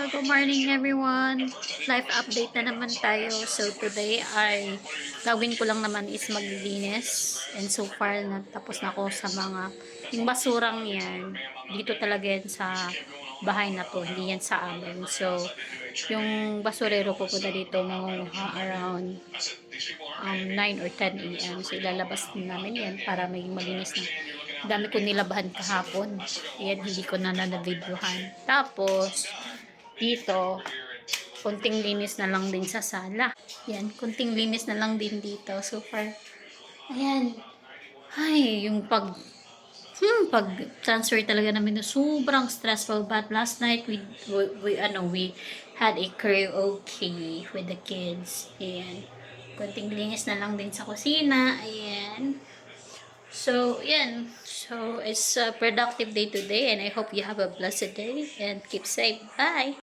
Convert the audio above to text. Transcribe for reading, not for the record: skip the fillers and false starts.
Good morning everyone. Life update na naman tayo. So today ay gawin ko lang naman is maglilinis. And so far natapos na ako sa mga yung basurang yan. Dito talaga yan sa bahay na to. Hindi yan sa amin. So yung basurero pupunta dito mga around 9 or 10 a.m. So ilalabas namin yan para may malinis na. Dami ko nilabahan kahapon. Ayan, hindi ko na na-videohan. Tapos, dito, kunting linis na lang din sa sala. Yan, kunting linis na lang din dito. So far, ayan. Ay, yung pag-transfer talaga namin na sobrang stressful. But last night, we had a karaoke with the kids. Ayan. Kunting linis na lang din sa kusina. Ayan. So, yan. So, it's a productive day today and I hope you have a blessed day and keep safe. Bye!